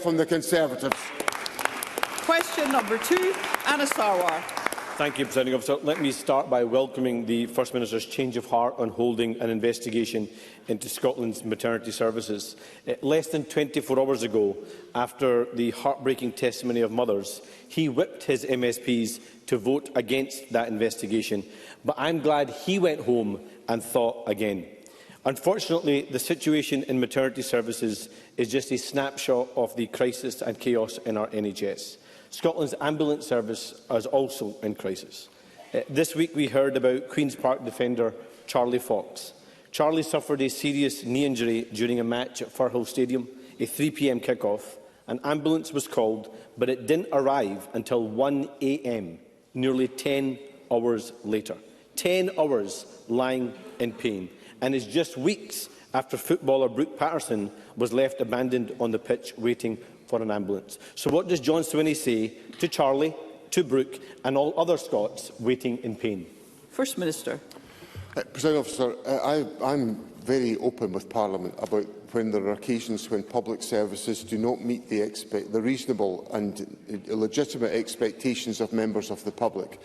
from the Conservatives. Question number 2, Anna Sarwar. Thank you, Presiding Officer. Let me start by welcoming the First Minister's change of heart on holding an investigation into Scotland's maternity services. Less than 24 hours ago, after the heartbreaking testimony of mothers, he whipped his MSPs to vote against that investigation. But I'm glad he went home and thought again. Unfortunately, the situation in maternity services is just a snapshot of the crisis and chaos in our NHS. Scotland's ambulance service is also in crisis. This week we heard about Queen's Park defender Charlie Fox. Charlie suffered a serious knee injury during a match at Firhill Stadium, a 3 p.m. kick-off. An ambulance was called, but it didn't arrive until 1 a.m, nearly 10 hours later. 10 hours lying in pain. And it's just weeks after footballer Brooke Patterson was left abandoned on the pitch waiting for an ambulance. So what does John Swinney say to Charlie, to Brooke and all other Scots waiting in pain? First Minister. Presiding Officer, I'm very open with Parliament about when there are occasions when public services do not meet the reasonable and legitimate expectations of members of the public.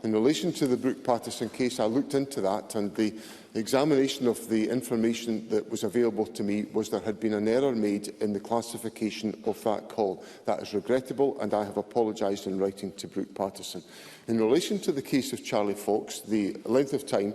In relation to the Brooke Patterson case, I looked into that, and the examination of the information that was available to me was there had been an error made in the classification of that call. That is regrettable, and I have apologised in writing to Brooke Patterson. In relation to the case of Charlie Fox, the length of time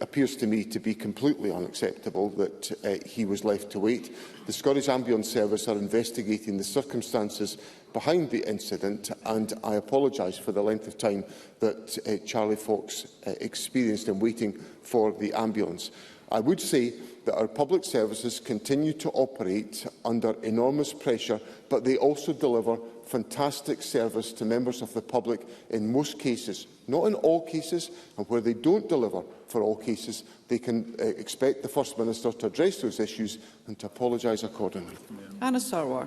appears to me to be completely unacceptable that he was left to wait. The Scottish Ambulance Service are investigating the circumstances behind the incident, and I apologise for the length of time that Charlie Fox experienced in waiting for the ambulance. I would say that our public services continue to operate under enormous pressure, but they also deliver fantastic service to members of the public in most cases. Not in all cases, and where they don't deliver for all cases, they can expect the First Minister to address those issues and to apologise accordingly. Anna Sarwar.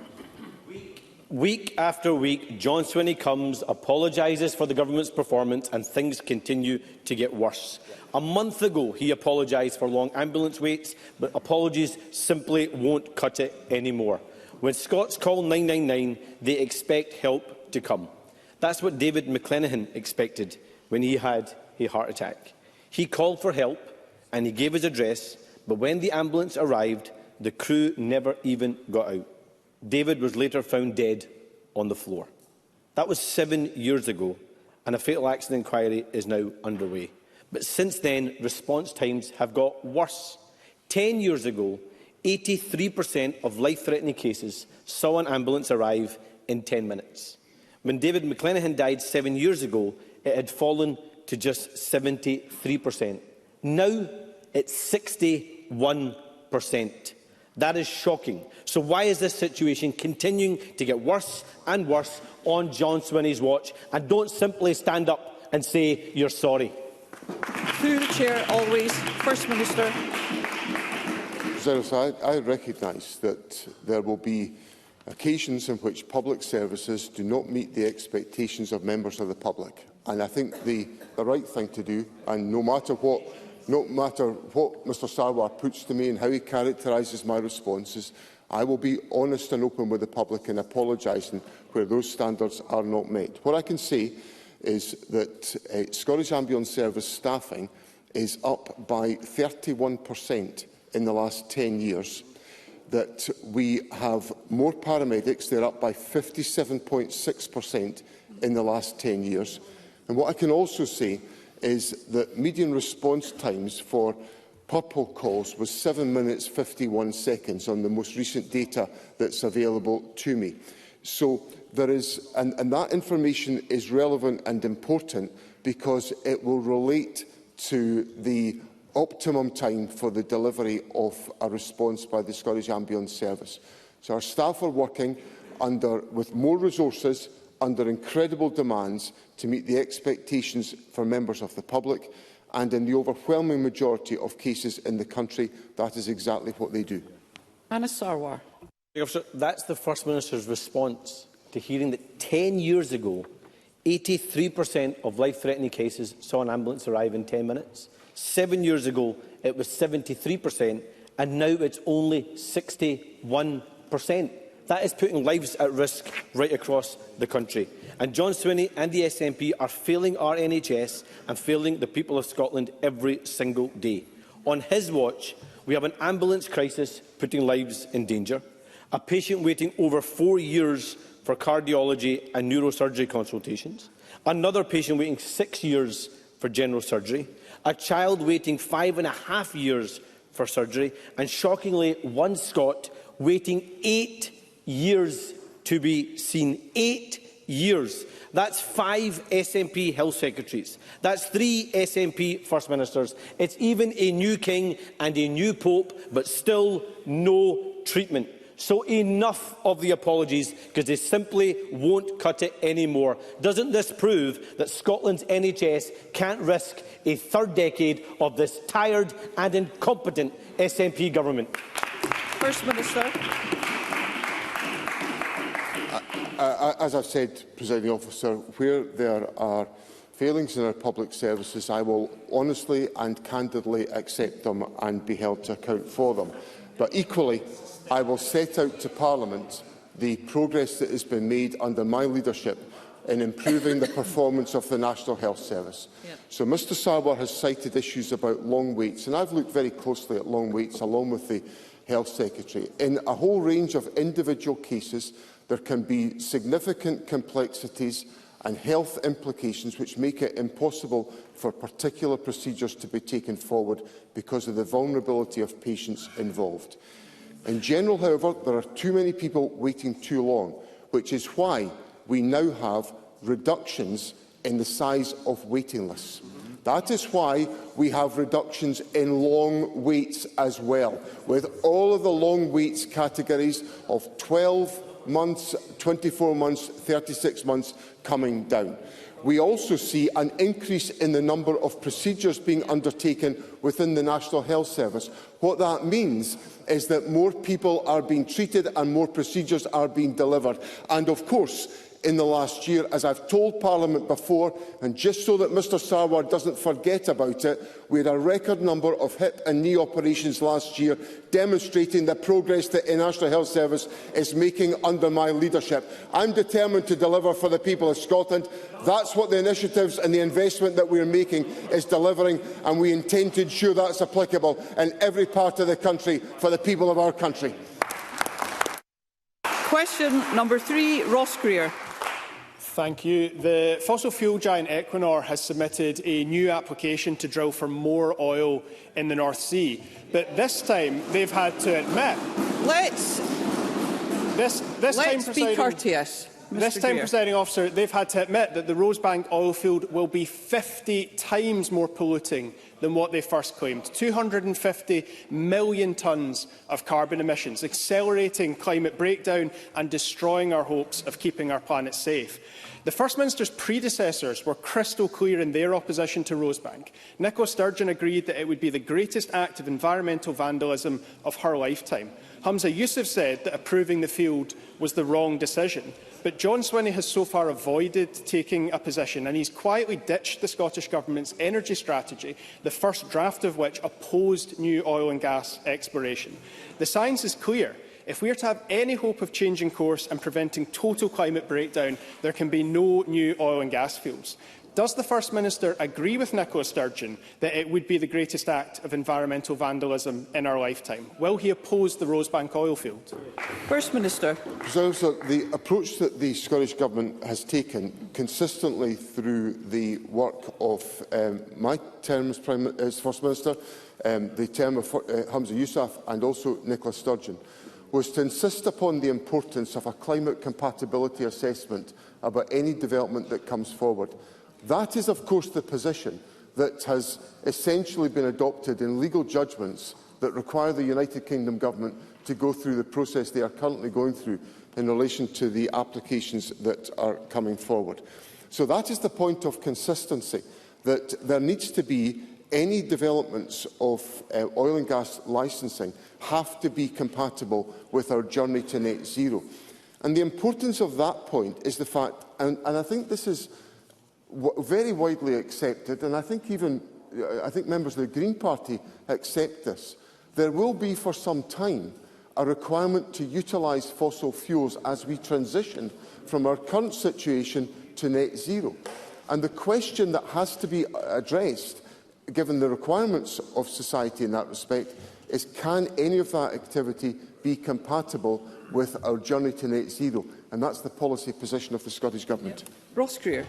Week after week, John Swinney comes, apologises for the government's performance, and things continue to get worse. A month ago, he apologised for long ambulance waits, but apologies simply won't cut it anymore. When Scots call 999, they expect help to come. That's what David McClenaghan expected when he had a heart attack. He called for help and he gave his address, but when the ambulance arrived, the crew never even got out. David was later found dead on the floor. That was 7 years ago, and a fatal accident inquiry is now underway. But since then, response times have got worse. 10 years ago, 83% of life-threatening cases saw an ambulance arrive in 10 minutes. When David McClenaghan died 7 years ago, it had fallen to just 73%. Now it's 61%. That is shocking. So why is this situation continuing to get worse and worse on John Swinney's watch? And don't simply stand up and say you're sorry. Through the Chair, always. First Minister. I recognise that there will be occasions in which public services do not meet the expectations of members of the public. And I think the right thing to do, and no matter what Mr Sarwar puts to me and how he characterises my responses, I will be honest and open with the public in apologising where those standards are not met. What I can say is that Scottish Ambulance Service staffing is up by 31% in the last 10 years, that we have more paramedics, they're up by 57.6% in the last 10 years. And what I can also say is that median response times for purple calls was 7 minutes 51 seconds on the most recent data that's available to me. So there is, and that information is relevant and important because it will relate to the optimum time for the delivery of a response by the Scottish Ambulance Service. So our staff are working with more resources, under incredible demands to meet the expectations for members of the public, and in the overwhelming majority of cases in the country, that is exactly what they do. Anna Sarwar. That's the First Minister's response to hearing that 10 years ago, 83% of life-threatening cases saw an ambulance arrive in 10 minutes. 7 years ago, it was 73%, and now it's only 61%. That is putting lives at risk right across the country. And John Swinney and the SNP are failing our NHS and failing the people of Scotland every single day. On his watch, we have an ambulance crisis putting lives in danger, a patient waiting over 4 years for cardiology and neurosurgery consultations, another patient waiting 6 years for general surgery, a child waiting 5.5 years for surgery, and shockingly, one Scot waiting 8 years to be seen. 8 years. That's 5 SNP health secretaries. That's 3 SNP First Ministers. It's even a new king and a new pope, but still no treatment. So enough of the apologies, because they simply won't cut it anymore. Doesn't this prove that Scotland's NHS can't risk a third decade of this tired and incompetent SNP government? First Minister. As I've said, Presiding Officer, where there are failings in our public services, I will honestly and candidly accept them and be held to account for them. But equally, I will set out to Parliament the progress that has been made under my leadership in improving the performance of the National Health Service. So Mr Sarwar has cited issues about long waits, and I've looked very closely at long waits along with the Health Secretary. In a whole range of individual cases, there can be significant complexities and health implications which make it impossible for particular procedures to be taken forward because of the vulnerability of patients involved. In general, however, there are too many people waiting too long, which is why we now have reductions in the size of waiting lists. That is why we have reductions in long waits as well, with all of the long waits categories of 12 months, 24 months, 36 months coming down. We also see an increase in the number of procedures being undertaken within the National Health Service. What that means is that more people are being treated and more procedures are being delivered. And of course, in the last year, as I've told Parliament before, and just so that Mr Sarwar doesn't forget about it, we had a record number of hip and knee operations last year, demonstrating the progress that the National Health Service is making under my leadership. I'm determined to deliver for the people of Scotland. That's what the initiatives and the investment that we are making is delivering, and we intend to ensure that's applicable in every part of the country for the people of our country. Question number 3, Ross Greer. Thank you. The fossil fuel giant Equinor has submitted a new application to drill for more oil in the North Sea. But this time they've had to admit... Let's be courteous. This time, Presiding Officer, they've had to admit that the Rosebank oil field will be 50 times more polluting than what they first claimed. 250 million tonnes of carbon emissions, accelerating climate breakdown and destroying our hopes of keeping our planet safe. The First Minister's predecessors were crystal clear in their opposition to Rosebank. Nicola Sturgeon agreed that it would be the greatest act of environmental vandalism of her lifetime. Humza Yousaf said that approving the field was the wrong decision. But John Swinney has so far avoided taking a position, and he's quietly ditched the Scottish Government's energy strategy, the first draft of which opposed new oil and gas exploration. The science is clear. If we are to have any hope of changing course and preventing total climate breakdown, there can be no new oil and gas fields. Does the First Minister agree with Nicola Sturgeon that it would be the greatest act of environmental vandalism in our lifetime? Will he oppose the Rosebank oil field? First Minister. So, the approach that the Scottish Government has taken consistently through the work of my term as First Minister, the term of Humza Yousaf and also Nicola Sturgeon, was to insist upon the importance of a climate compatibility assessment about any development that comes forward. That is, of course, the position that has essentially been adopted in legal judgments that require the United Kingdom Government to go through the process they are currently going through in relation to the applications that are coming forward. So that is the point of consistency, that there needs to be any developments of oil and gas licensing have to be compatible with our journey to net zero. And the importance of that point is the fact, and I think this is very widely accepted, and I think members of the Green Party accept this, there will be for some time a requirement to utilise fossil fuels as we transition from our current situation to net zero. And the question that has to be addressed, given the requirements of society in that respect, is can any of that activity be compatible with our journey to net zero? And that's the policy position of the Scottish Government. Ross Greer.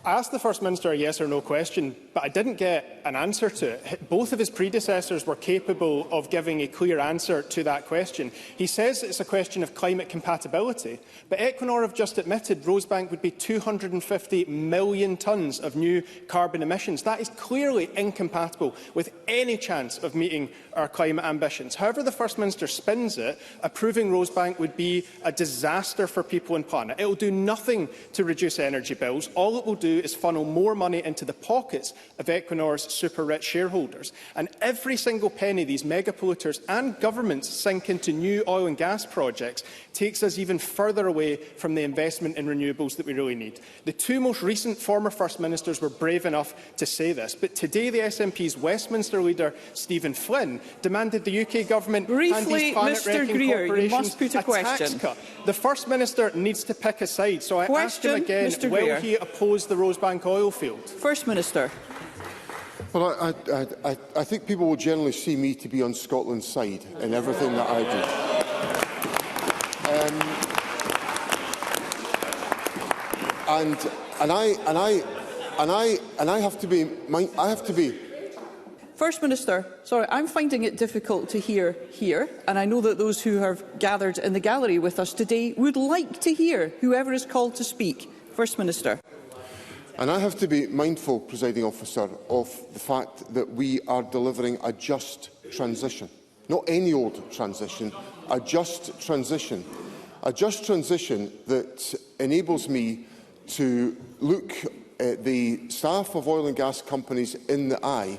I asked the First Minister a yes or no question, but I didn't get an answer to it. Both of his predecessors were capable of giving a clear answer to that question. He says it's a question of climate compatibility, but Equinor have just admitted Rosebank would be 250 million tonnes of new carbon emissions. That is clearly incompatible with any chance of meeting our climate ambitions. However the First Minister spins it, approving Rosebank would be a disaster for people and planet. It will do nothing to reduce energy bills. All it will do is funnel more money into the pockets of Equinor's super-rich shareholders. And every single penny these mega polluters and governments sink into new oil and gas projects takes us even further away from the investment in renewables that we really need. The two most recent former First Ministers were brave enough to say this, but today the SNP's Westminster leader, Stephen Flynn, demanded the UK Government hand these planet-wrecking corporations a tax cut. The First Minister needs to pick a side, so I ask him again, will he oppose the Rosebank oil field? First Minister. Well, I think people will generally see me to be on Scotland's side in everything that I do. I have to be. First Minister, sorry, I'm finding it difficult to hear here, and I know that those who have gathered in the gallery with us today would like to hear whoever is called to speak. First Minister. And I have to be mindful, Presiding Officer, of the fact that we are delivering a just transition. Not any old transition, a just transition. A just transition that enables me to look at the staff of oil and gas companies in the eye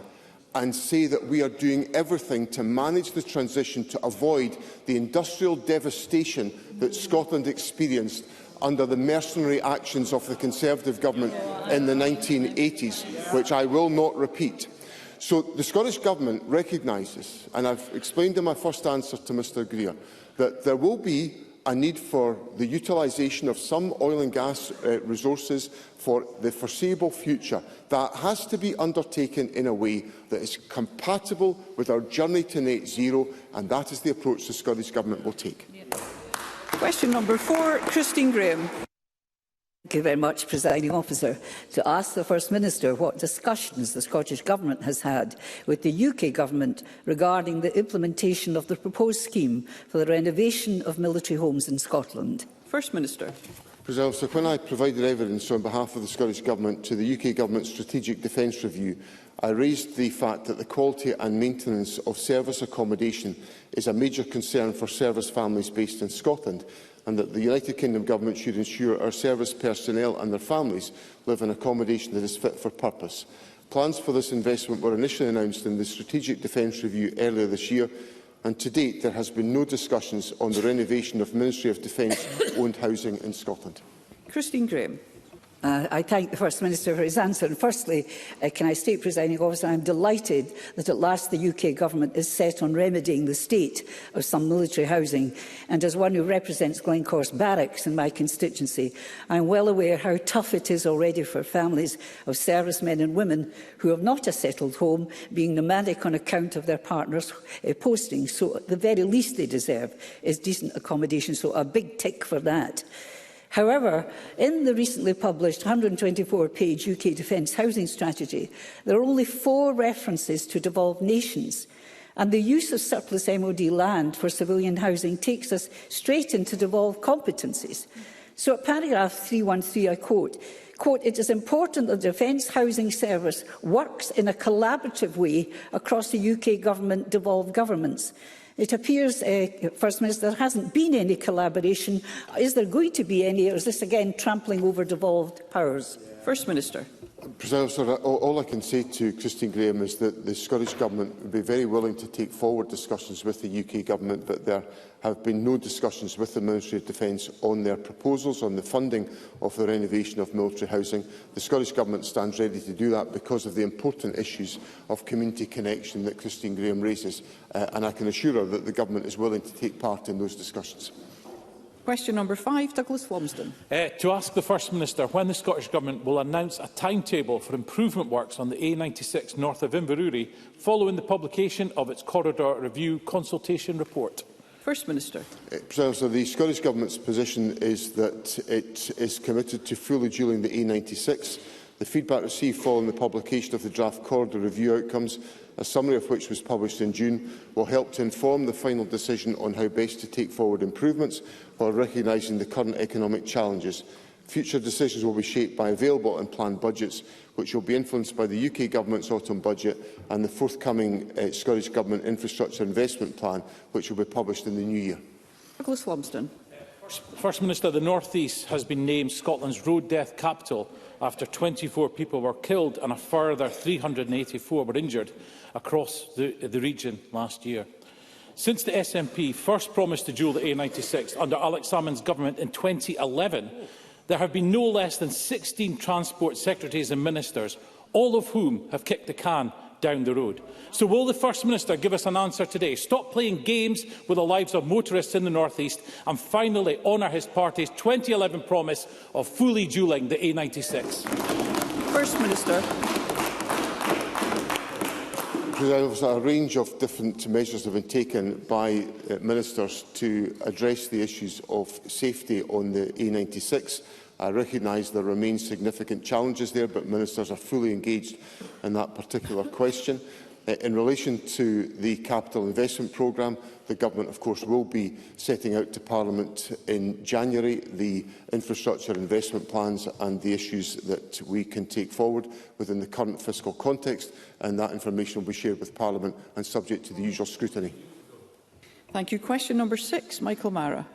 and say that we are doing everything to manage the transition to avoid the industrial devastation that Scotland experienced under the mercenary actions of the Conservative Government in the 1980s, which I will not repeat. So the Scottish Government recognises, and I've explained in my first answer to Mr Greer, that there will be a need for the utilisation of some oil and gas resources for the foreseeable future. That has to be undertaken in a way that is compatible with our journey to net zero, and that is the approach the Scottish Government will take. Question number 4, Christine Graham. Thank you very much, Presiding Officer. To ask the First Minister what discussions the Scottish Government has had with the UK Government regarding the implementation of the proposed scheme for the renovation of military homes in Scotland. First Minister. President Officer, when I provided evidence on behalf of the Scottish Government to the UK Government's Strategic Defence Review, I raised the fact that the quality and maintenance of service accommodation is a major concern for service families based in Scotland, and that the United Kingdom Government should ensure our service personnel and their families live in accommodation that is fit for purpose. Plans for this investment were initially announced in the Strategic Defence Review earlier this year, and to date there has been no discussions on the renovation of Ministry of Defence-owned housing in Scotland. Christine Graham. I thank the First Minister for his answer. And firstly, can I state, Presiding Officer, I am delighted that at last the UK Government is set on remedying the state of some military housing. And as one who represents Glencorse Barracks in my constituency, I am well aware how tough it is already for families of servicemen and women who have not a settled home, being nomadic on account of their partners' postings. So the very least they deserve is decent accommodation. So a big tick for that. However, in the recently published 124-page UK Defence Housing Strategy, there are only 4 references to devolved nations, and the use of surplus MOD land for civilian housing takes us straight into devolved competencies. So at paragraph 313, I quote, "It is important that the Defence Housing Service works in a collaborative way across the UK Government devolved governments." It appears, First Minister, there hasn't been any collaboration. Is there going to be any, or is this again trampling over devolved powers? First Minister. President Officer, all I can say to Christine Graham is that the Scottish Government would be very willing to take forward discussions with the UK Government, but there have been no discussions with the Ministry of Defence on their proposals on the funding of the renovation of military housing. The Scottish Government stands ready to do that because of the important issues of community connection that Christine Graham raises, and I can assure her that the Government is willing to take part in those discussions. Question number 5, Douglas Lumsden. To ask the First Minister when the Scottish Government will announce a timetable for improvement works on the A96 north of Inverurie following the publication of its Corridor Review consultation report. First Minister. President, the Scottish Government's position is that it is committed to fully dualling the A96. The feedback received following the publication of the draft Corridor Review outcomes, a summary of which was published in June, will help to inform the final decision on how best to take forward improvements while recognising the current economic challenges. Future decisions will be shaped by available and planned budgets, which will be influenced by the UK Government's autumn budget and the forthcoming Scottish Government Infrastructure Investment Plan, which will be published in the new year. Douglas Lumsden. First Minister, the North East has been named Scotland's road death capital after 24 people were killed and a further 384 were injured across the region last year. Since the SNP first promised to dual the A96 under Alex Salmond's government in 2011, there have been no less than 16 transport secretaries and ministers, all of whom have kicked the can down the road. So will the First Minister give us an answer today? Stop playing games with the lives of motorists in the North East and finally honour his party's 2011 promise of fully dualling the A96. First Minister. A range of different measures have been taken by ministers to address the issues of safety on the A96. I recognise there remain significant challenges there, but ministers are fully engaged in that particular question. In relation to the capital investment programme, the Government, of course, will be setting out to Parliament in January the infrastructure investment plans and the issues that we can take forward within the current fiscal context, and that information will be shared with Parliament and subject to the usual scrutiny. Thank you. Question number 6, Michael Mara.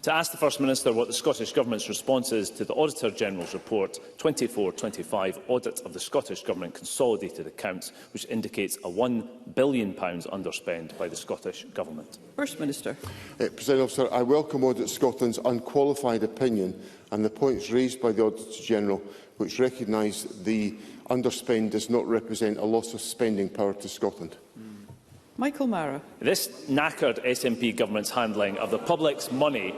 To ask the First Minister what the Scottish Government's response is to the Auditor-General's report 24-25 audit of the Scottish Government consolidated accounts, which indicates a £1 billion underspend by the Scottish Government. First Minister. President Officer, I welcome Audit Scotland's unqualified opinion and the points raised by the Auditor-General, which recognise the underspend does not represent a loss of spending power to Scotland. Michael Mara. This knackered SNP government's handling of the public's money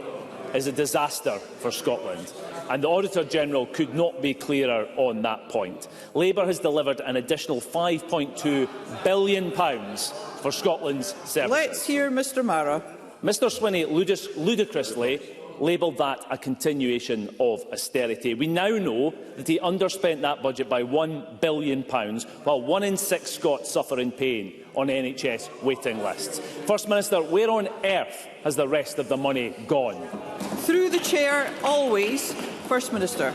is a disaster for Scotland, and the Auditor-General could not be clearer on that point. Labour has delivered an additional £5.2 billion for Scotland's services. Let's hear Mr Mara. Mr Swinney ludicrously labelled that a continuation of austerity. We now know that he underspent that budget by £1 billion, while 1 in 6 Scots suffer in pain on NHS waiting lists. First Minister, where on earth has the rest of the money gone? Through the chair, always. First Minister.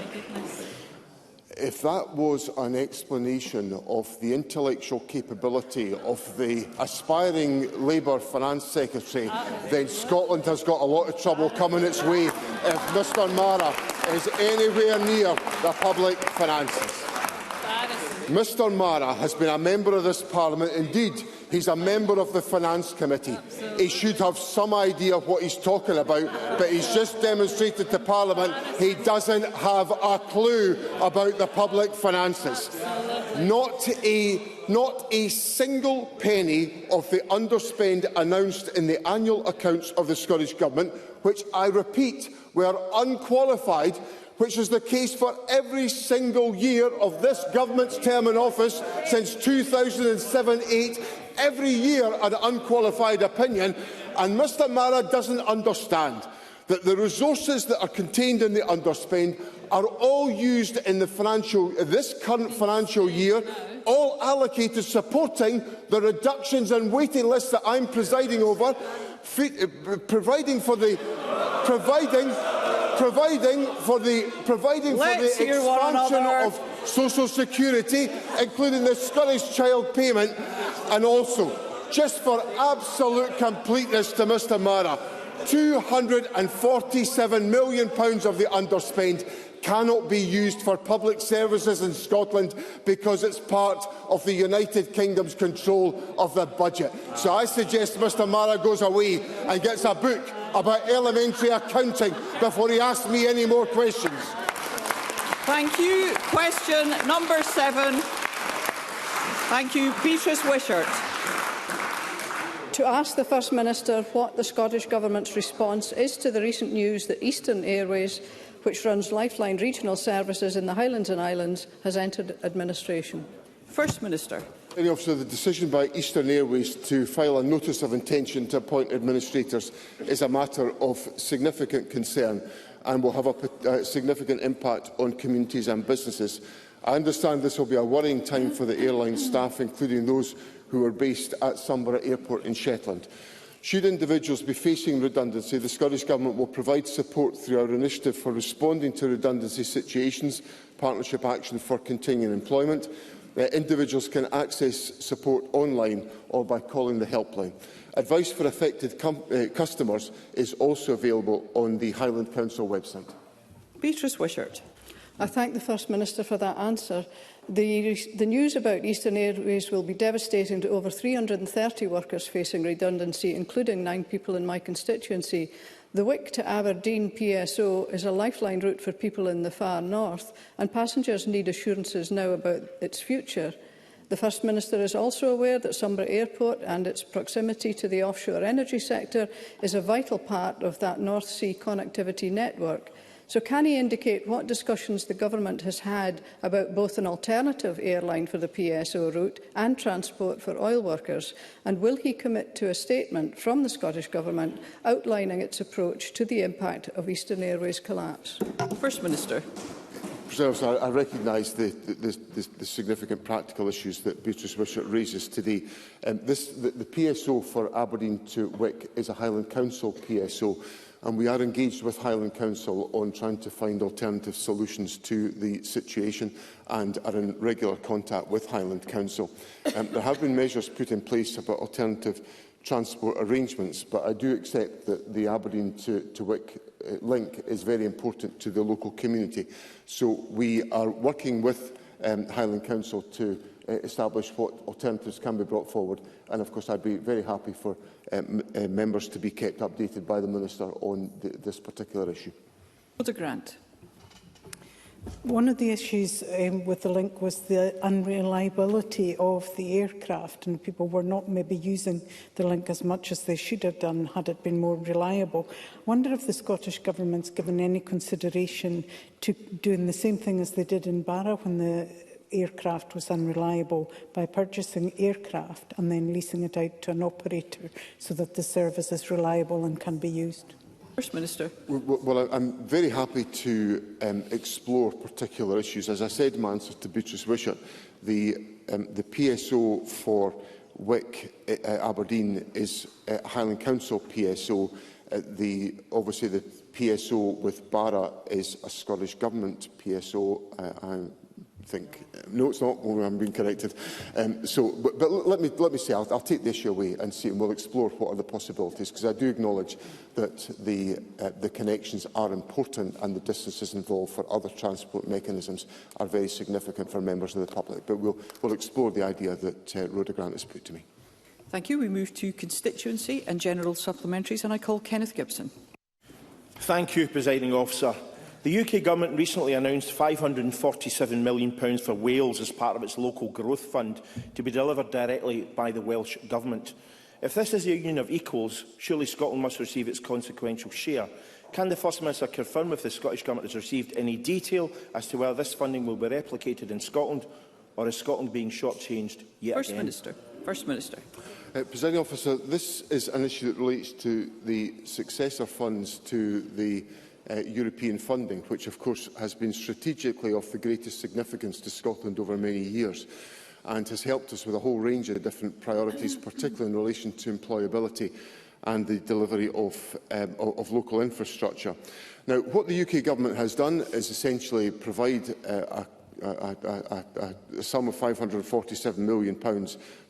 If that was an explanation of the intellectual capability of the aspiring Labour Finance Secretary, then Scotland has got a lot of trouble coming its way if Mr Mara is anywhere near the public finances. Mr Mara has been a member of this Parliament. Indeed, he's a member of the Finance Committee. He should have some idea of what he's talking about, but he's just demonstrated to Parliament he doesn't have a clue about the public finances. Not a single penny of the underspend announced in the annual accounts of the Scottish Government, which I repeat were unqualified, which is the case for every single year of this government's term in office since 2007-8. Every year an unqualified opinion, and Mr Mara doesn't understand that the resources that are contained in the underspend are all used in this current financial year, all allocated supporting the reductions in waiting lists that I'm presiding over, providing for the expansion of social security, including the Scottish Child Payment, and also, just for absolute completeness to Mr Mara, £247 million of the underspend cannot be used for public services in Scotland because it's part of the United Kingdom's control of the budget. So I suggest Mr Mara goes away and gets a book about elementary accounting before he asks me any more questions. Thank you. Question number 7. Thank you. Beatrice Wishart. To ask the First Minister what the Scottish Government's response is to the recent news that Eastern Airways, which runs Lifeline regional services in the Highlands and Islands, has entered administration. First Minister. Officer, the decision by Eastern Airways to file a notice of intention to appoint administrators is a matter of significant concern and will have a significant impact on communities and businesses. I understand this will be a worrying time for the airline staff, including those who are based at Sunborough Airport in Shetland. Should individuals be facing redundancy, the Scottish Government will provide support through our initiative for responding to redundancy situations, Partnership Action for Continuing Employment. Individuals can access support online or by calling the helpline. Advice for affected customers is also available on the Highland Council website. Beatrice Wishart. I thank the First Minister for that answer. The news about Eastern Airways will be devastating to over 330 workers facing redundancy, including 9 people in my constituency. The Wick to Aberdeen PSO is a lifeline route for people in the far north, and passengers need assurances now about its future. The First Minister is also aware that Sunborough Airport and its proximity to the offshore energy sector is a vital part of that North Sea connectivity network. So can he indicate what discussions the Government has had about both an alternative airline for the PSO route and transport for oil workers? And will he commit to a statement from the Scottish Government outlining its approach to the impact of Eastern Airways' collapse? First Minister. I recognise the significant practical issues that Beatrice Wishart raises today. The PSO for Aberdeen to Wick is a Highland Council PSO, and we are engaged with Highland Council on trying to find alternative solutions to the situation and are in regular contact with Highland Council. There have been measures put in place about alternative transport arrangements, but I do accept that the Aberdeen to Wick link is very important to the local community. So we are working with Highland Council to establish what alternatives can be brought forward, and of course I'd be very happy for members to be kept updated by the Minister on this particular issue. Grant. One of the issues with the link was the unreliability of the aircraft, and people were not maybe using the link as much as they should have done had it been more reliable. I wonder if the Scottish Government's given any consideration to doing the same thing as they did in Barra when the aircraft was unreliable, by purchasing aircraft and then leasing it out to an operator so that the service is reliable and can be used. First Minister. Well, I'm very happy to explore particular issues. As I said in my answer to Beatrice Wishart, the PSO for Wick Aberdeen is Highland Council PSO. Obviously the PSO with Barra is a Scottish Government PSO. No, it's not. I'm being corrected. But let me say, I'll take the issue away and see, and we'll explore what are the possibilities, because I do acknowledge that the connections are important and the distances involved for other transport mechanisms are very significant for members of the public. But we'll explore the idea that Rhoda Grant has put to me. Thank you. We move to constituency and general supplementaries, and I call Kenneth Gibson. Thank you, Presiding Officer. The UK Government recently announced £547 million for Wales as part of its local growth fund to be delivered directly by the Welsh Government. If this is a union of equals, surely Scotland must receive its consequential share. Can the First Minister confirm if the Scottish Government has received any detail as to whether this funding will be replicated in Scotland, or is Scotland being shortchanged yet again? First Minister. Presiding Officer, this is an issue that relates to the successor funds to the European funding, which of course has been strategically of the greatest significance to Scotland over many years and has helped us with a whole range of different priorities, particularly in relation to employability and the delivery of local infrastructure. Now, what the UK Government has done is essentially provide a sum of £547 million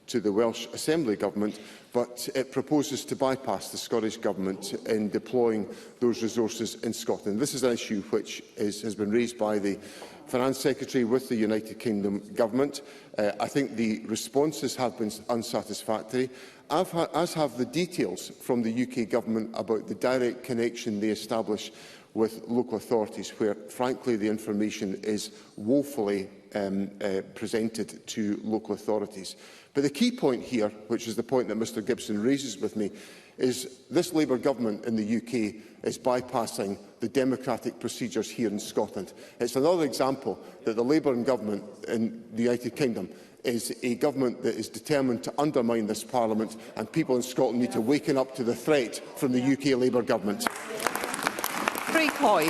to the Welsh Assembly Government, but it proposes to bypass the Scottish Government in deploying those resources in Scotland. This is an issue which has been raised by the Finance Secretary with the United Kingdom Government. I think the responses have been unsatisfactory, as have the details from the UK Government about the direct connection they establish with local authorities, where, frankly, the information is woefully presented to local authorities. But the key point here, which is the point that Mr Gibson raises with me, is this Labour Government in the UK is bypassing the democratic procedures here in Scotland. It's another example that the Labour Government in the United Kingdom is a government that is determined to undermine this Parliament, and people in Scotland need to waken up to the threat from the UK Labour Government. Craig Hoy.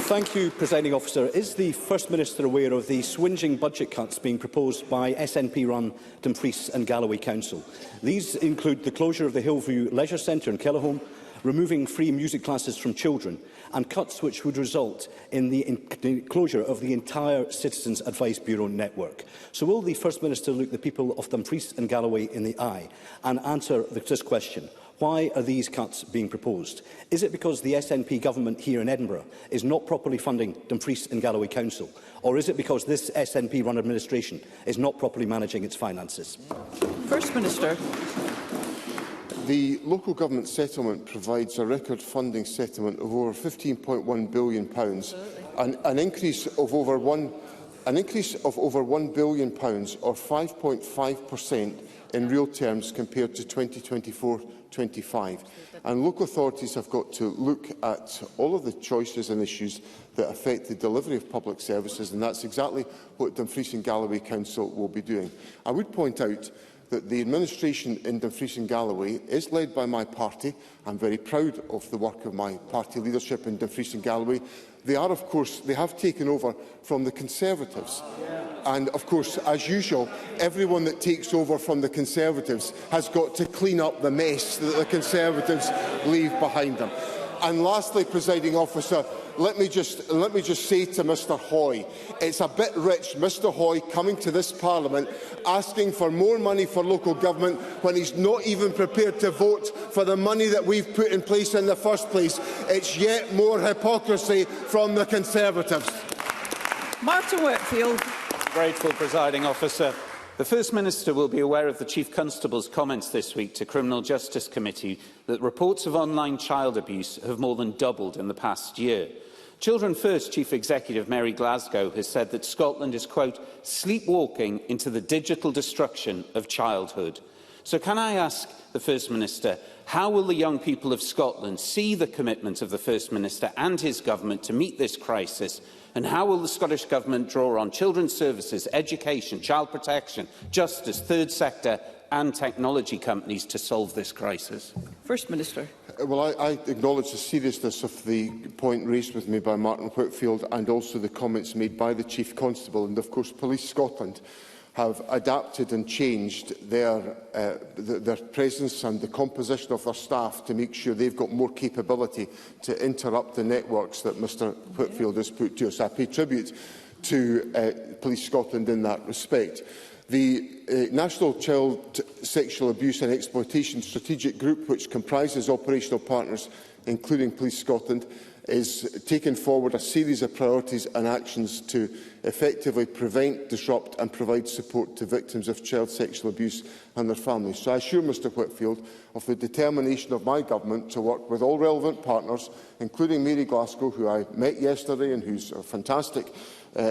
Thank you, Presiding Officer. Is the First Minister aware of the swingeing budget cuts being proposed by SNP-run Dumfries and Galloway Council? These include the closure of the Hillview Leisure Centre in Kellerholm, removing free music classes from children, and cuts which would result in the closure of the entire Citizens Advice Bureau network. So will the First Minister look the people of Dumfries and Galloway in the eye and answer this question? Why are these cuts being proposed? Is it because the SNP government here in Edinburgh is not properly funding Dumfries and Galloway Council? Or is it because this SNP-run administration is not properly managing its finances? First Minister. The local government settlement provides a record funding settlement of over £15.1 billion, an increase of over £1 billion, or 5.5% in real terms compared to 2024-25. And local authorities have got to look at all of the choices and issues that affect the delivery of public services, and that's exactly what Dumfries and Galloway Council will be doing. I would point out that the administration in Dumfries and Galloway is led by my party. I'm very proud of the work of my party leadership in Dumfries and Galloway. They have taken over from the Conservatives. And, of course, as usual, everyone that takes over from the Conservatives has got to clean up the mess that the Conservatives leave behind them. And lastly, Presiding Officer, let me just say to Mr Hoy, it's a bit rich, Mr Hoy, coming to this Parliament asking for more money for local government when he's not even prepared to vote for the money that we've put in place in the first place. It's yet more hypocrisy from the Conservatives. Martin Whitfield. Grateful, Presiding Officer. The First Minister will be aware of the Chief Constable's comments this week to Criminal Justice Committee that reports of online child abuse have more than doubled in the past year. Children First Chief Executive Mary Glasgow has said that Scotland is, quote, sleepwalking into the digital destruction of childhood. So can I ask the First Minister, how will the young people of Scotland see the commitment of the First Minister and his government to meet this crisis? And how will the Scottish Government draw on children's services, education, child protection, justice, third sector and technology companies to solve this crisis? First Minister. Well, I acknowledge the seriousness of the point raised with me by Martin Whitfield and also the comments made by the Chief Constable. And, of course, Police Scotland have adapted and changed their presence and the composition of their staff to make sure they've got more capability to interrupt the networks that Mr Whitfield has put to us. I pay tribute to Police Scotland in that respect. The National Child Sexual Abuse and Exploitation Strategic Group, which comprises operational partners, including Police Scotland, is taking forward a series of priorities and actions to effectively prevent, disrupt and provide support to victims of child sexual abuse and their families. So I assure Mr Whitfield of the determination of my government to work with all relevant partners, including Mary Glasgow, who I met yesterday and who's a fantastic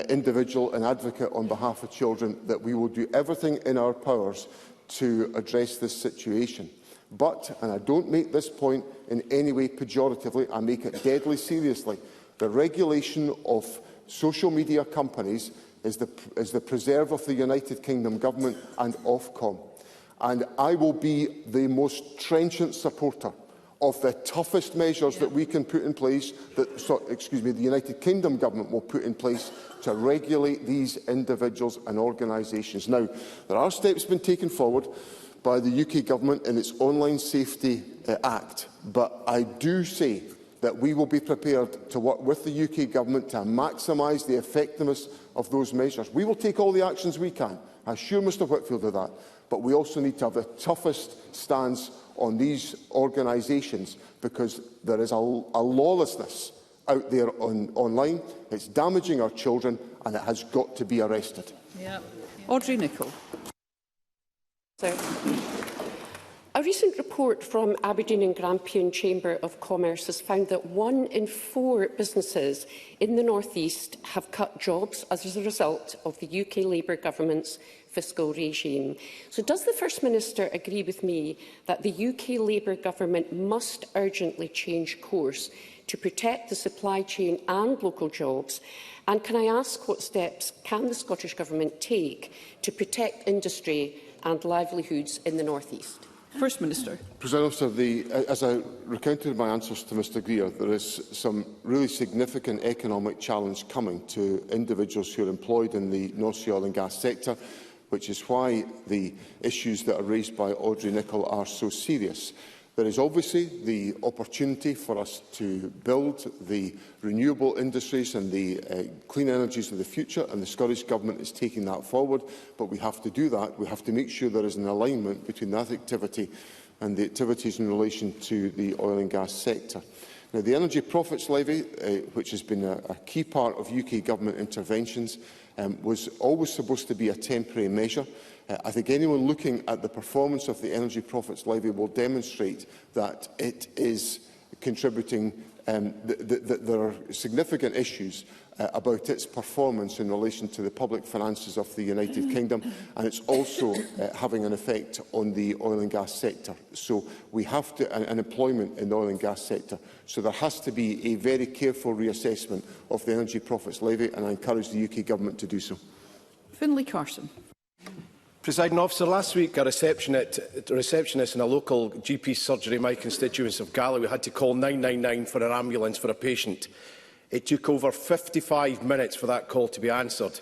individual and advocate on behalf of children, that we will do everything in our powers to address this situation. But, and I don't make this point in any way pejoratively, I make it deadly seriously, the regulation of social media companies is the preserve of the United Kingdom Government and Ofcom. And I will be the most trenchant supporter of the toughest measures that we can put in place, the United Kingdom Government will put in place to regulate these individuals and organisations. Now, there are steps being taken forward by the UK Government in its Online Safety Act, but I do say that we will be prepared to work with the UK Government to maximise the effectiveness of those measures. We will take all the actions we can. I assure Mr Whitfield of that. But we also need to have the toughest stance on these organisations, because there is a lawlessness out there online. It's damaging our children, and it has got to be arrested. Audrey Nicholl. A recent report from Aberdeen and Grampian Chamber of Commerce has found that 1 in 4 businesses in the North East have cut jobs as a result of the UK Labour Government's fiscal regime. So does the First Minister agree with me that the UK Labour Government must urgently change course to protect the supply chain and local jobs? And can I ask, what steps can the Scottish Government take to protect industry and livelihoods in the North East? First Minister. President Officer, as I recounted in my answers to Mr Greer, there is some really significant economic challenge coming to individuals who are employed in the North Sea oil and gas sector, which is why the issues that are raised by Audrey Nicholl are so serious. There is obviously the opportunity for us to build the renewable industries and the clean energies of the future, and the Scottish Government is taking that forward. But we have to do that. We have to make sure there is an alignment between that activity and the activities in relation to the oil and gas sector. Now, the Energy Profits Levy, which has been a key part of UK Government interventions, was always supposed to be a temporary measure. I think anyone looking at the performance of the Energy Profits Levy will demonstrate that it is contributing, that there are significant issues about its performance in relation to the public finances of the United Kingdom, and it's also having an effect on the oil and gas sector. So we have to, and employment in the oil and gas sector. So there has to be a very careful reassessment of the Energy Profits Levy, and I encourage the UK Government to do so. Finlay Carson. Presiding Officer, last week a receptionist in a local GP surgery in my constituency of Galloway had to call 999 for an ambulance for a patient. It took over 55 minutes for that call to be answered.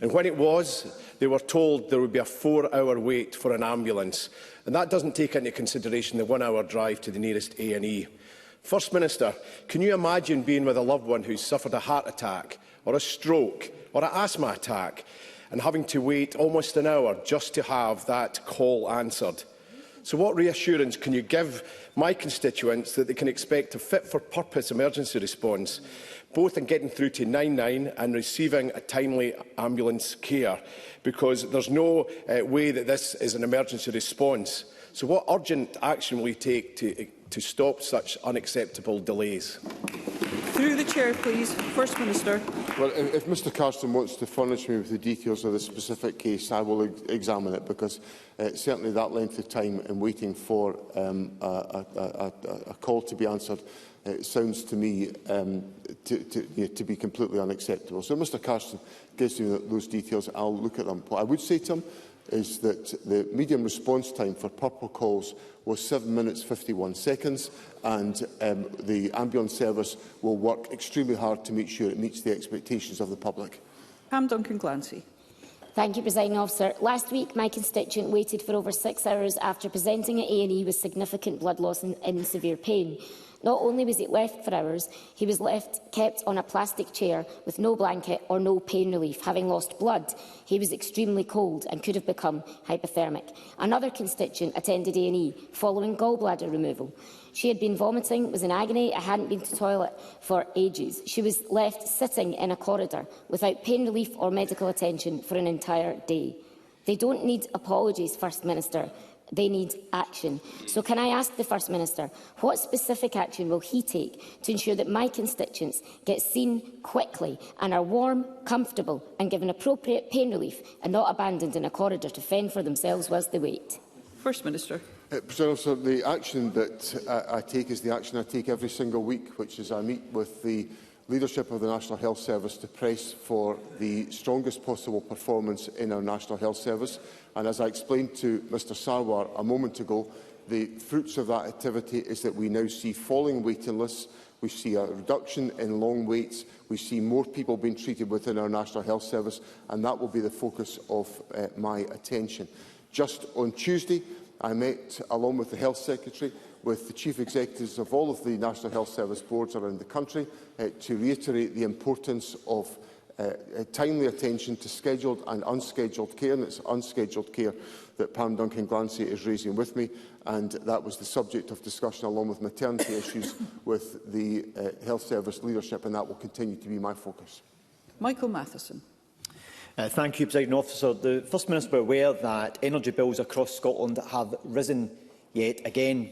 And when it was, they were told there would be a 4-hour wait for an ambulance. And that doesn't take into consideration the 1-hour drive to the nearest A&E. First Minister, can you imagine being with a loved one who's suffered a heart attack or a stroke or an asthma attack and having to wait almost an hour just to have that call answered? So what reassurance can you give my constituents that they can expect a fit-for-purpose emergency response, both in getting through to 99 and receiving a timely ambulance care? Because there's no way that this is an emergency response. So what urgent action will you take to stop such unacceptable delays? Through the chair, please. First Minister. Well, if Mr Carston wants to furnish me with the details of the specific case, I will examine it, because certainly that length of time in waiting for a call to be answered sounds to me to be completely unacceptable. So if Mr Carston gives me those details, I'll look at them. What I would say to him is that the median response time for purple calls was 7 minutes 51 seconds, and the ambulance service will work extremely hard to make sure it meets the expectations of the public. Pam Duncan-Glancy. Thank you, Presiding Officer. Last week, my constituent waited for over 6 hours after presenting at A&E with significant blood loss and in severe pain. Not only was he left for hours, he was kept on a plastic chair with no blanket or no pain relief. Having lost blood, he was extremely cold and could have become hypothermic. Another constituent attended A&E following gallbladder removal. She had been vomiting, was in agony, and hadn't been to the toilet for ages. She was left sitting in a corridor without pain relief or medical attention for an entire day. They don't need apologies, First Minister. They need action. So can I ask the First Minister, what specific action will he take to ensure that my constituents get seen quickly and are warm, comfortable and given appropriate pain relief and not abandoned in a corridor to fend for themselves whilst they wait? First Minister. President, the action that I take is the action I take every single week, which is I meet with the leadership of the National Health Service to press for the strongest possible performance in our National Health Service. And as I explained to Mr Sarwar a moment ago, the fruits of that activity is that we now see falling waiting lists, we see a reduction in long waits, we see more people being treated within our National Health Service, and that will be the focus of my attention. Just on Tuesday, I met, along with the Health Secretary, with the chief executives of all of the National Health Service boards around the country to reiterate the importance of timely attention to scheduled and unscheduled care, and it's unscheduled care that Pam Duncan-Glancy is raising with me, and that was the subject of discussion along with maternity issues with the Health Service leadership, and that will continue to be my focus. Michael Matheson. Thank you, Presiding Officer. The First Minister aware that energy bills across Scotland have risen yet again.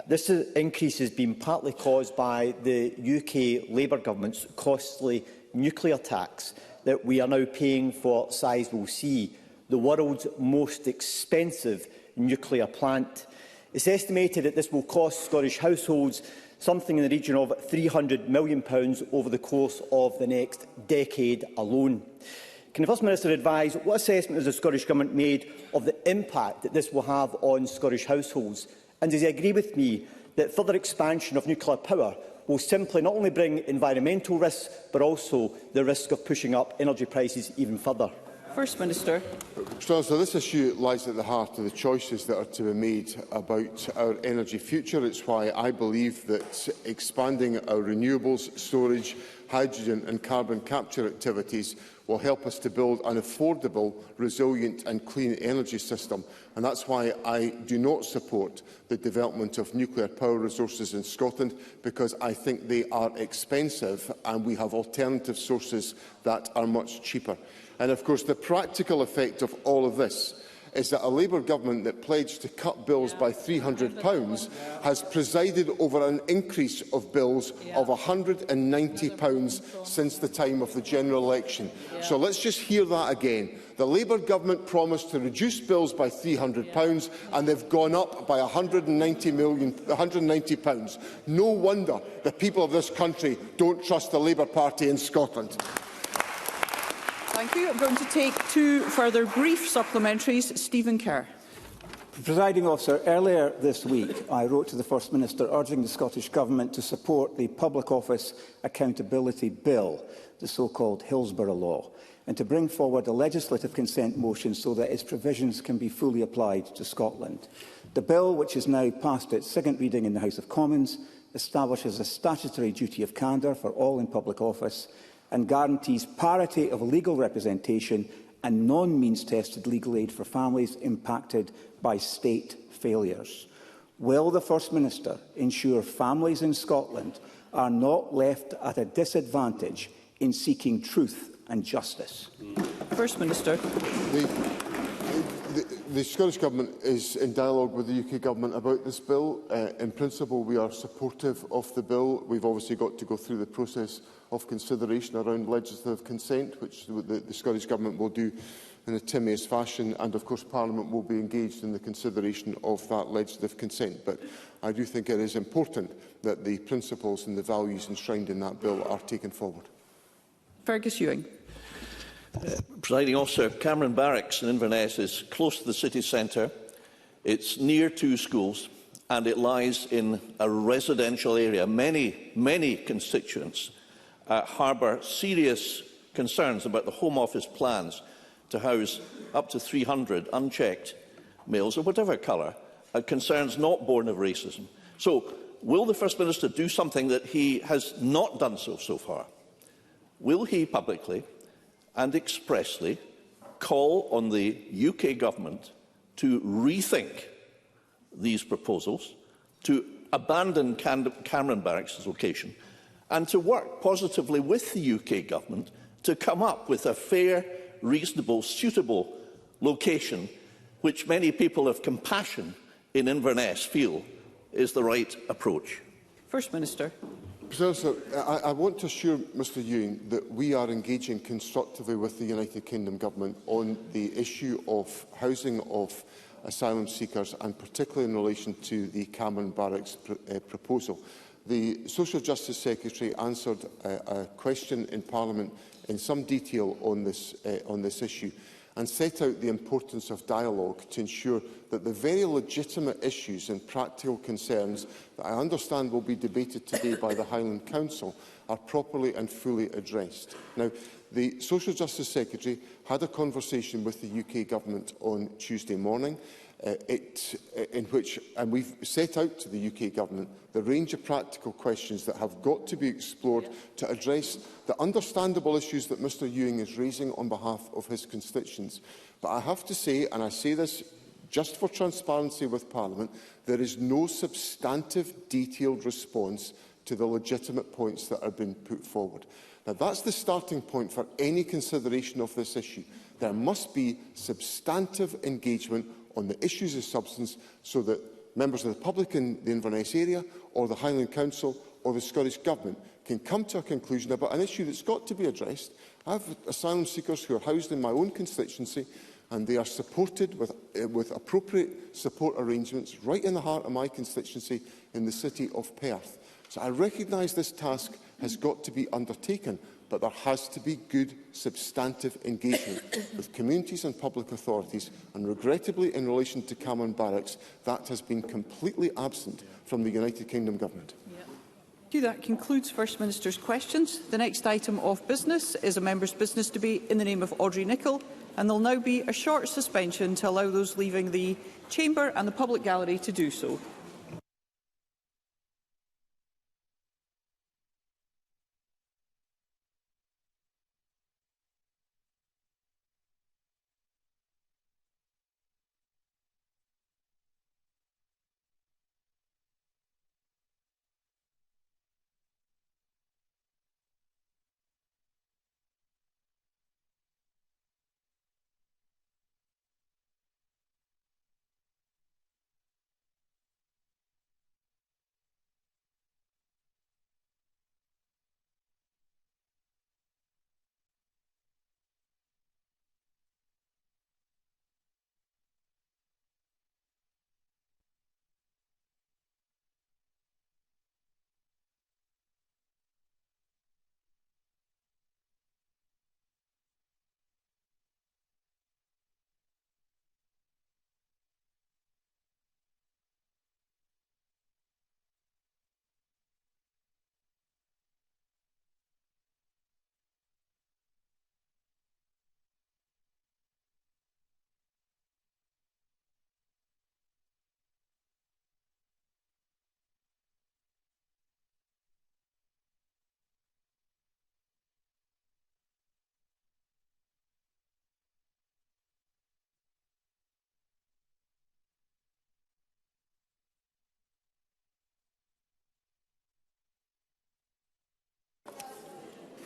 This increase has been partly caused by the UK Labour Government's costly nuclear tax that we are now paying for Sizewell C, the world's most expensive nuclear plant. It's estimated that this will cost Scottish households something in the region of £300 million over the course of the next decade alone. Can the First Minister advise what assessment has the Scottish Government made of the impact that this will have on Scottish households? And does he agree with me that further expansion of nuclear power will simply not only bring environmental risks, but also the risk of pushing up energy prices even further? First Minister. So this issue lies at the heart of the choices that are to be made about our energy future. It's why I believe that expanding our renewables, storage, hydrogen and carbon capture activities will help us to build an affordable, resilient and clean energy system. And that's why I do not support the development of nuclear power resources in Scotland, because I think they are expensive and we have alternative sources that are much cheaper. And of course, the practical effect of all of this is that a Labour government that pledged to cut bills by £300 has presided over an increase of bills of £190 since the time of the general election. So let's just hear that again. The Labour government promised to reduce bills by £300 and they've gone up by £190. No wonder the people of this country don't trust the Labour Party in Scotland. Thank you. I'm going to take two further brief supplementaries. Stephen Kerr. Presiding Officer, earlier this week I wrote to the First Minister urging the Scottish Government to support the Public Office Accountability Bill, the so-called Hillsborough Law, and to bring forward a legislative consent motion so that its provisions can be fully applied to Scotland. The bill, which is now past its second reading in the House of Commons, establishes a statutory duty of candour for all in public office and guarantees parity of legal representation and non-means-tested legal aid for families impacted by state failures. Will the First Minister ensure families in Scotland are not left at a disadvantage in seeking truth and justice? First Minister. The Scottish Government is in dialogue with the UK Government about this bill. In principle, we are supportive of the bill. We've obviously got to go through the process of consideration around legislative consent, which the Scottish Government will do in a timorous fashion, and of course Parliament will be engaged in the consideration of that legislative consent. But I do think it is important that the principles and the values enshrined in that bill are taken forward. Fergus Ewing. Presiding Officer, Cameron Barracks in Inverness is close to the city centre. It's near two schools and it lies in a residential area. Many constituents harbour serious concerns about the Home Office plans to house up to 300 unchecked males of whatever colour, concerns not born of racism. So, will the First Minister do something that he has not done so far? Will he publicly and expressly call on the UK Government to rethink these proposals, to abandon Cameron Barracks' location, and to work positively with the UK Government to come up with a fair, reasonable, suitable location which many people of compassion in Inverness feel is the right approach? First Minister. Sir, I want to assure Mr Ewing that we are engaging constructively with the United Kingdom Government on the issue of housing of asylum seekers, and particularly in relation to the Cameron Barracks proposal. The Social Justice Secretary answered a question in Parliament in some detail on this issue, and set out the importance of dialogue to ensure that the very legitimate issues and practical concerns that I understand will be debated today by the Highland Council are properly and fully addressed. Now, the Social Justice Secretary had a conversation with the UK Government on Tuesday morning. in which, and we've set out to the UK Government the range of practical questions that have got to be explored to address the understandable issues that Mr Ewing is raising on behalf of his constituents. But I have to say, and I say this just for transparency with Parliament, there is no substantive, detailed response to the legitimate points that are being put forward. Now, that's the starting point for any consideration of this issue. There must be substantive engagement on the issues of substance so that members of the public in the Inverness area or the Highland Council or the Scottish Government can come to a conclusion about an issue that's got to be addressed. I have asylum seekers who are housed in my own constituency, and they are supported with appropriate support arrangements right in the heart of my constituency in the city of Perth. So I recognise this task has got to be undertaken, but there has to be good, substantive engagement with communities and public authorities, and regrettably, in relation to Cameron Barracks, that has been completely absent from the United Kingdom Government. That concludes First Minister's questions. The next item of business is a member's business debate in the name of Audrey Nicholl, and there will now be a short suspension to allow those leaving the chamber and the public gallery to do so.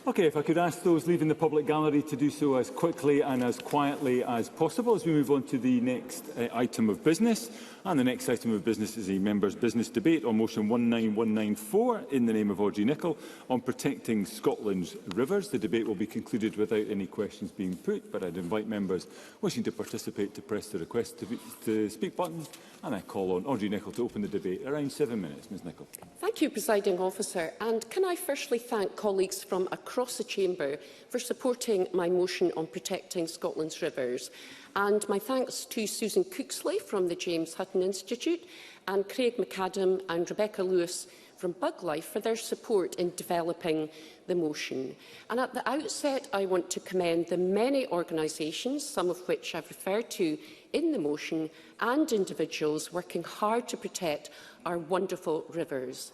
Okay, if I could ask those leaving the public gallery to do so as quickly and as quietly as possible as we move on to the next item of business. And the next item of business is a member's business debate on motion 19194 in the name of Audrey Nicholl on protecting Scotland's rivers. The debate will be concluded without any questions being put, but I'd invite members wishing to participate to press the request to speak button, and I call on Audrey Nicholl to open the debate. Around 7 minutes, Ms Nicholl. Thank you, Presiding Officer. And can I firstly thank colleagues from across the Chamber for supporting my motion on protecting Scotland's rivers. And my thanks to Susan Cooksley from the James Hutton Institute and Craig McAdam and Rebecca Lewis from BugLife for their support in developing the motion. And at the outset, I want to commend the many organisations, some of which I've referred to in the motion, and individuals working hard to protect our wonderful rivers.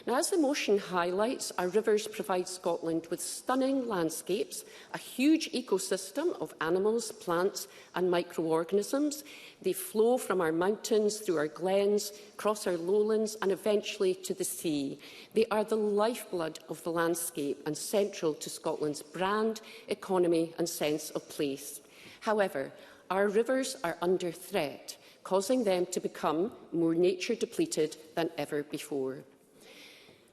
Now, as the motion highlights, our rivers provide Scotland with stunning landscapes, a huge ecosystem of animals, plants and microorganisms. They flow from our mountains, through our glens, across our lowlands and eventually to the sea. They are the lifeblood of the landscape and central to Scotland's brand, economy and sense of place. However, our rivers are under threat, causing them to become more nature depleted than ever before.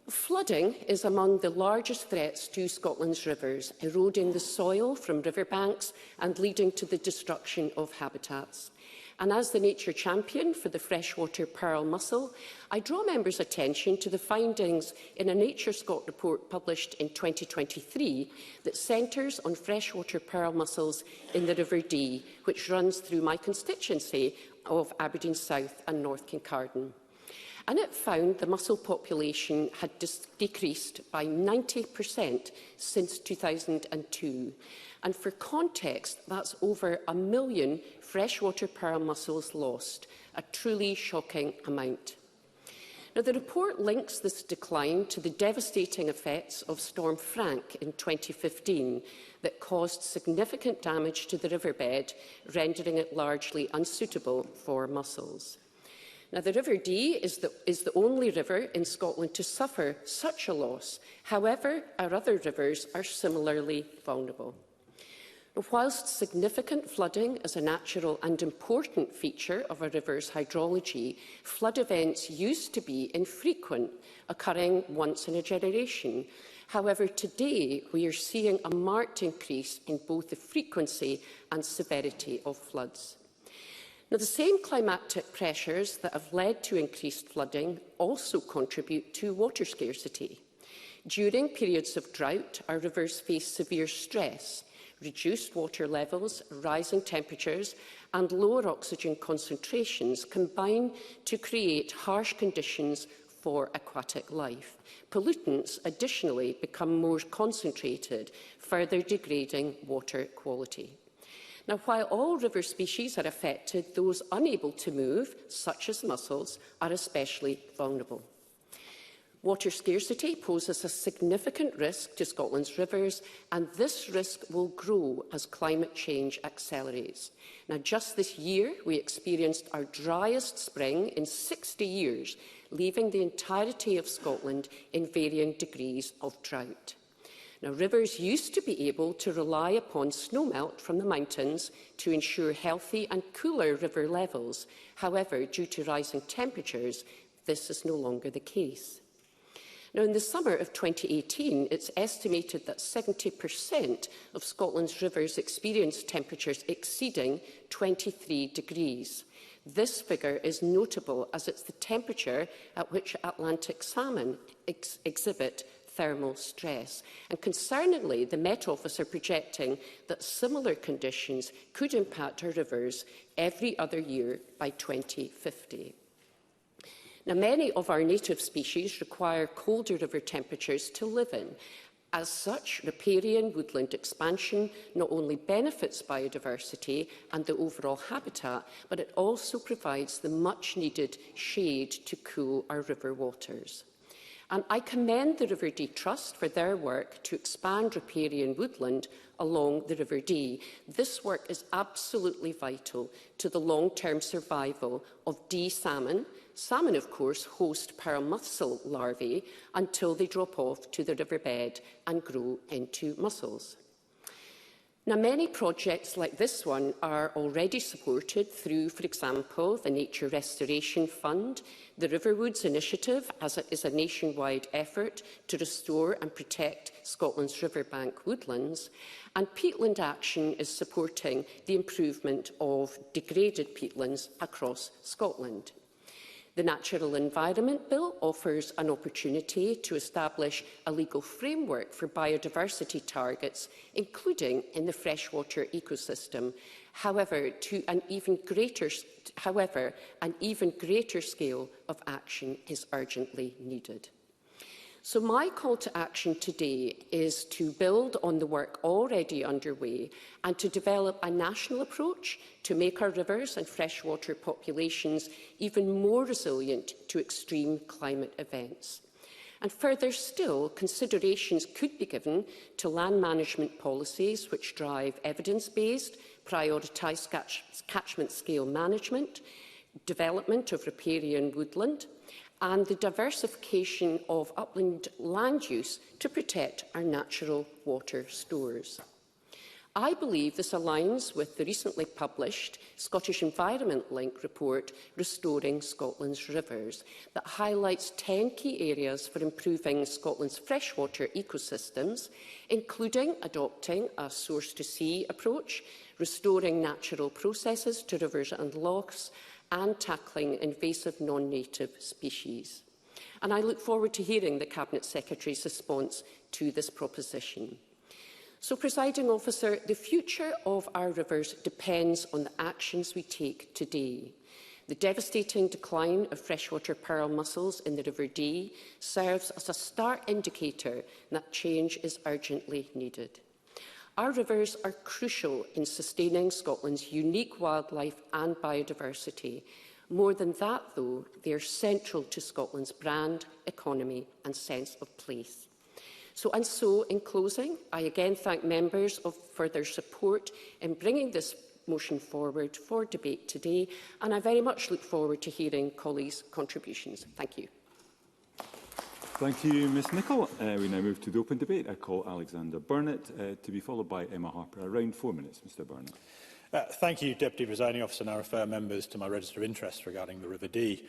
Flooding is among the largest threats to Scotland's rivers, eroding the soil from riverbanks and leading to the destruction of habitats. And as the nature champion for the freshwater pearl mussel, I draw members' attention to the findings in a Nature Scot report published in 2023 that centres on freshwater pearl mussels in the River Dee, which runs through my constituency of Aberdeen South and North Kincardine. and it found the mussel population had decreased by 90% since 2002. And for context, that's over 1 million freshwater pearl mussels lost, a truly shocking amount. Now, the report links this decline to the devastating effects of Storm Frank in 2015 that caused significant damage to the riverbed, rendering it largely unsuitable for mussels. Now, the River Dee is the only river in Scotland to suffer such a loss. However, our other rivers are similarly vulnerable. Whilst significant flooding is a natural and important feature of a river's hydrology, flood events used to be infrequent, occurring once in a generation. However, today we are seeing a marked increase in both the frequency and severity of floods. Now, the same climatic pressures that have led to increased flooding also contribute to water scarcity. During periods of drought, our rivers face severe stress. Reduced water levels, rising temperatures and lower oxygen concentrations combine to create harsh conditions for aquatic life. Pollutants additionally become more concentrated, further degrading water quality. Now, while all river species are affected, those unable to move, such as mussels, are especially vulnerable. Water scarcity poses a significant risk to Scotland's rivers, and this risk will grow as climate change accelerates. Now, just this year, we experienced our driest spring in 60 years, leaving the entirety of Scotland in varying degrees of drought. Now, rivers used to be able to rely upon snowmelt from the mountains to ensure healthy and cooler river levels. However, due to rising temperatures, this is no longer the case. Now, in the summer of 2018, it's estimated that 70% of Scotland's rivers experienced temperatures exceeding 23 degrees. This figure is notable as it's the temperature at which Atlantic salmon exhibit thermal stress. And concerningly, the Met Office are projecting that similar conditions could impact our rivers every other year by 2050. Now, many of our native species require colder river temperatures to live in. As such, riparian woodland expansion not only benefits biodiversity and the overall habitat, but it also provides the much-needed shade to cool our river waters. And I commend the River Dee Trust for their work to expand riparian woodland along the River Dee. This work is absolutely vital to the long-term survival of Dee salmon. Salmon, of course, host pearl mussel larvae until they drop off to the riverbed and grow into mussels. Now, many projects like this one are already supported through, for example, the Nature Restoration Fund. The Riverwoods Initiative is a nationwide effort to restore and protect Scotland's riverbank woodlands, and Peatland Action is supporting the improvement of degraded peatlands across Scotland. The Natural Environment Bill offers an opportunity to establish a legal framework for biodiversity targets, including in the freshwater ecosystem. However, an even greater scale of action is urgently needed. So my call to action today is to build on the work already underway and to develop a national approach to make our rivers and freshwater populations even more resilient to extreme climate events. And further still, considerations could be given to land management policies which drive evidence-based, prioritised catchment scale management, development of riparian woodland, and the diversification of upland land use to protect our natural water stores. I believe this aligns with the recently published Scottish Environment Link report, Restoring Scotland's Rivers, that highlights 10 key areas for improving Scotland's freshwater ecosystems, including adopting a source-to-sea approach, restoring natural processes to rivers and lochs, and tackling invasive non-native species. And I look forward to hearing the Cabinet Secretary's response to this proposition. So, Presiding Officer, the future of our rivers depends on the actions we take today. The devastating decline of freshwater pearl mussels in the River Dee serves as a stark indicator that change is urgently needed. Our rivers are crucial in sustaining Scotland's unique wildlife and biodiversity. More than that, though, they are central to Scotland's brand, economy and sense of place. So, in closing, I again thank members for their support in bringing this motion forward for debate today, and I very much look forward to hearing colleagues' contributions. Thank you. Thank you, Ms Nicholl. We now move to the open debate. I call Alexander Burnett to be followed by Emma Harper. Around 4 minutes, Mr Burnett. Thank you, Deputy Presiding Officer, and I refer members to my register of interest regarding the River Dee.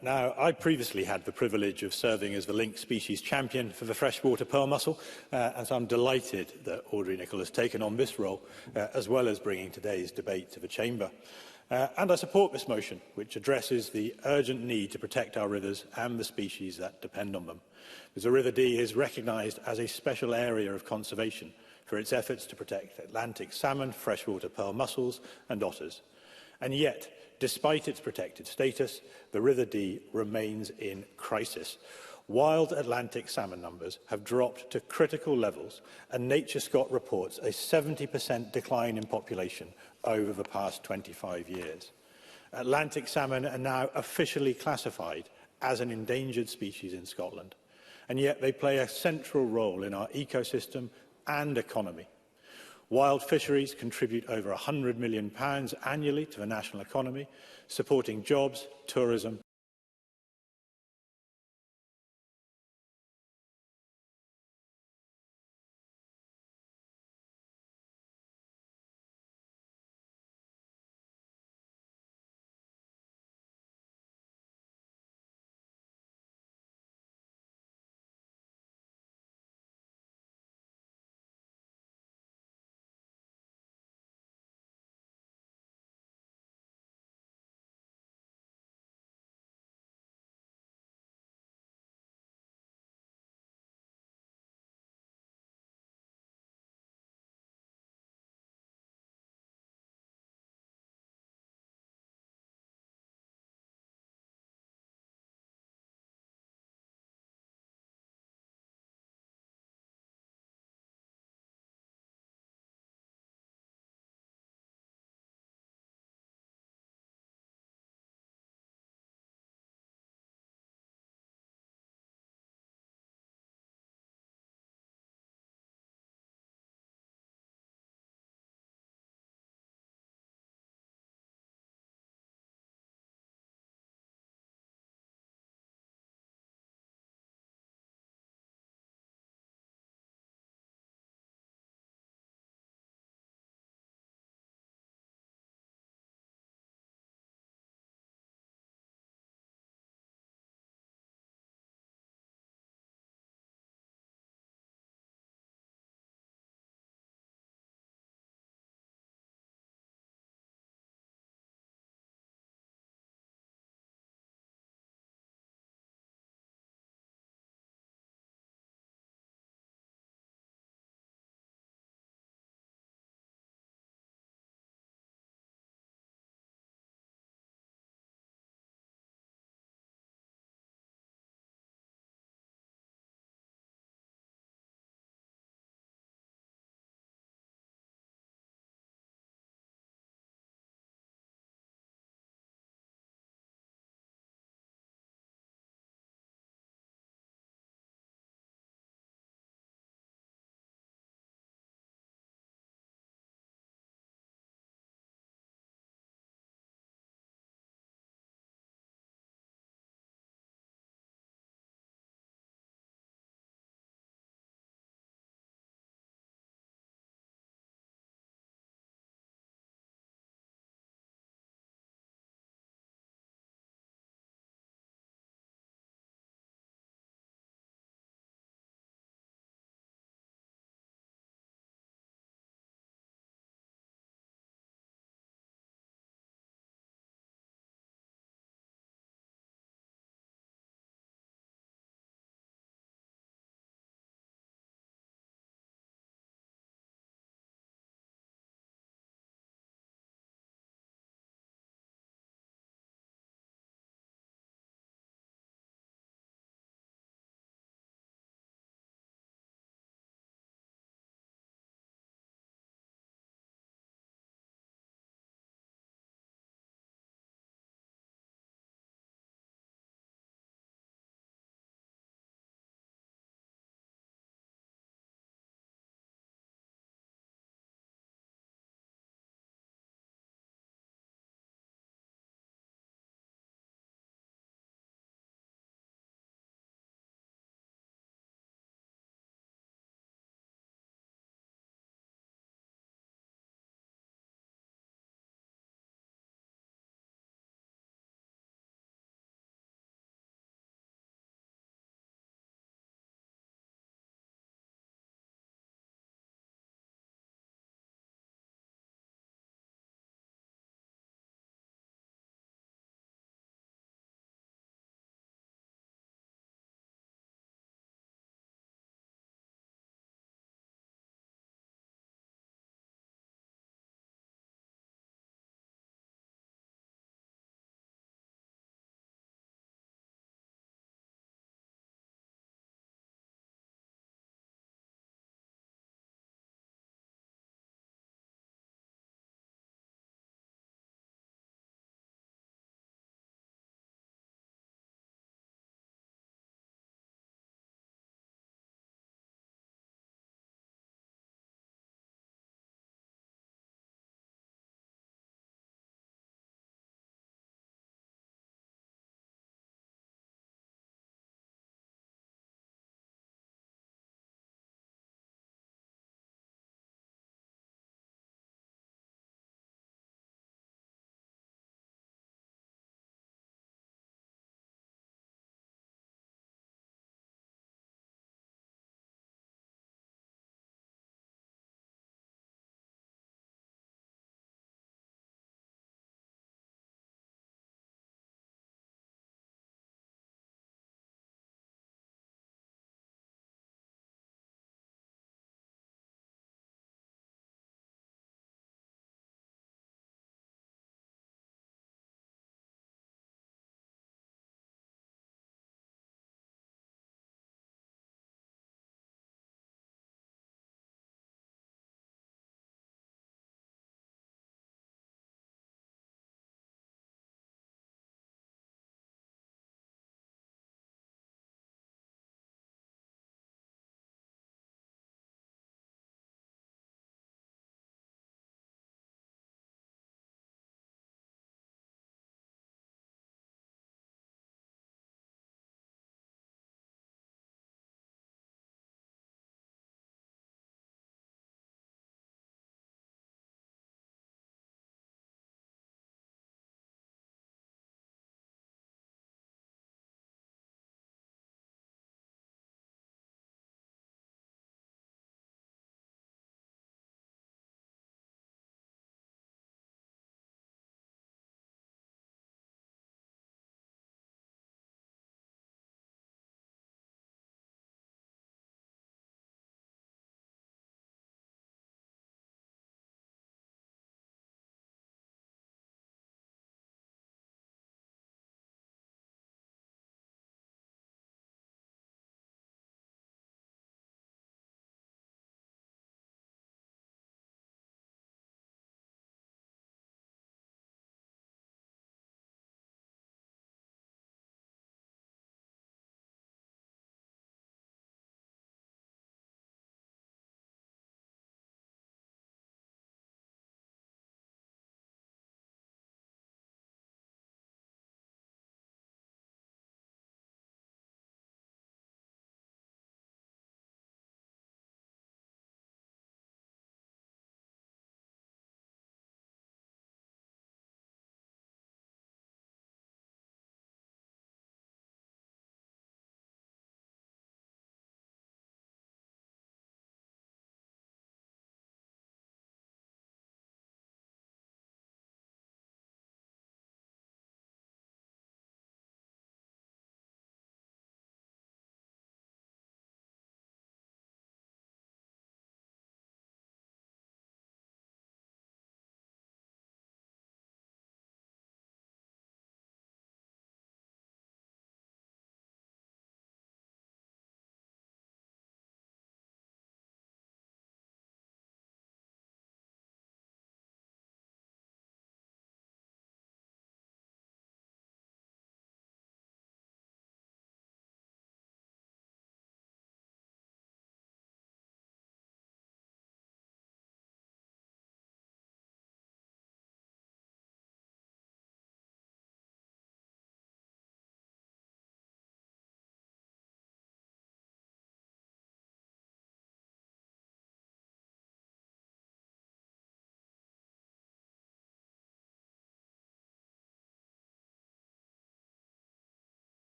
Now, I previously had the privilege of serving as the link species champion for the freshwater pearl mussel, and so I'm delighted that Audrey Nicholl has taken on this role, as well as bringing today's debate to the Chamber. And I support this motion, which addresses the urgent need to protect our rivers and the species that depend on them. Because the River Dee is recognised as a special area of conservation for its efforts to protect Atlantic salmon, freshwater pearl mussels and otters. And yet, despite its protected status, the River Dee remains in crisis. Wild Atlantic salmon numbers have dropped to critical levels, and Nature Scot reports a 70% decline in population over the past 25 years. Atlantic salmon are now officially classified as an endangered species in Scotland, and yet they play a central role in our ecosystem and economy. Wild fisheries contribute over £100 million annually to the national economy, supporting jobs, tourism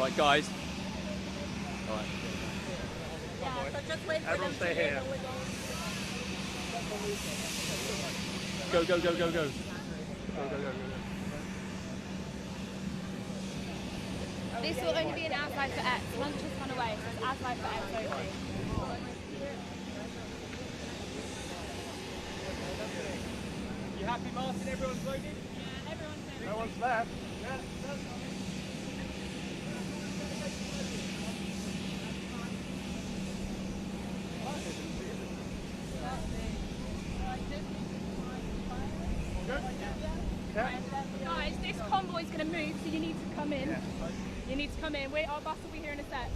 Right, guys. All right. Everyone stay here. Go, go, go, go, go. Go, go, go, go. This will only be an outside for X. Lunch has gone away, so it's outside for X only. You happy, Martin? Everyone's voted? Yeah, everyone's voted. No one's left. Yeah, Guys, this convoy is going to move, so you need to come in. You need to come in. Wait, our bus will be here in a sec.